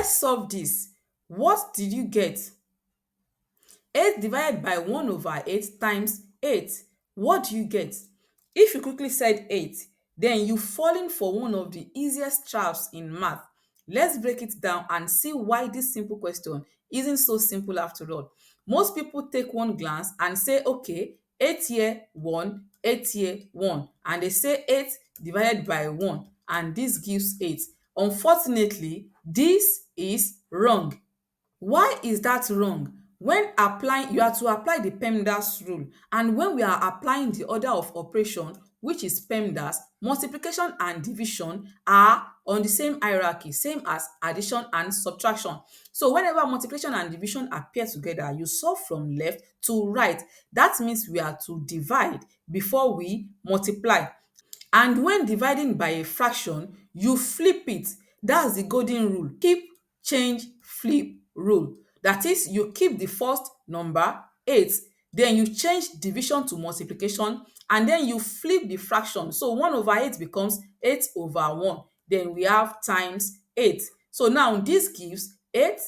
let's solve this. What did you get? 8 divided by 1 over 8 times 8. What do you get? If you quickly said 8, then you've fallen for one of the easiest traps in math. Let's break it down and see why this simple question isn't so simple after all. Most people take one glance and say, okay, 8 here, 1, 8 here, 1, and they say 8 divided by 1, and this gives 8. Unfortunately, this is wrong. Why is that wrong? When applying, you are to apply the PEMDAS rule, and when we are applying the order of operation, which is PEMDAS, multiplication and division are on the same hierarchy, same as addition and subtraction. So whenever multiplication and division appear together, you solve from left to right. That means we are to divide before we multiply. And when dividing by a fraction, you flip it. That's the golden rule. Keep, change, flip rule. That is, you keep the first number 8, then you change division to multiplication, and then you flip the fraction. So 1 over 8 becomes 8 over 1. Then we have times 8. So now this gives 8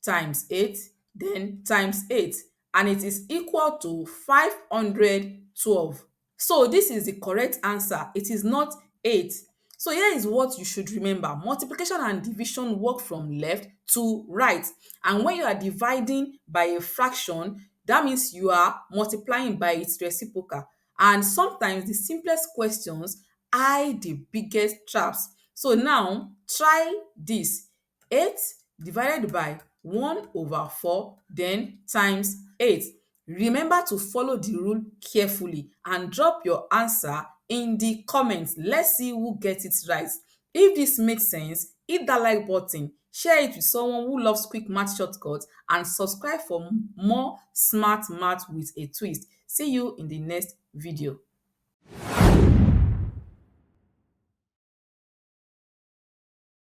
times 8, then times 8, and it is equal to 512. So this is the correct answer. It is not 8. So here is what you should remember. Multiplication and division work from left to right. And when you are dividing by a fraction, that means you are multiplying by its reciprocal. And sometimes the simplest questions hide the biggest traps. So now try this. 8 divided by 1 over 4, then times 8. Remember to follow the rule carefully and drop your answer in the comments. Let's see who gets it right. If this makes sense, hit that like button, share it with someone who loves quick math shortcuts, and subscribe for more smart math with a twist. See you in the next video.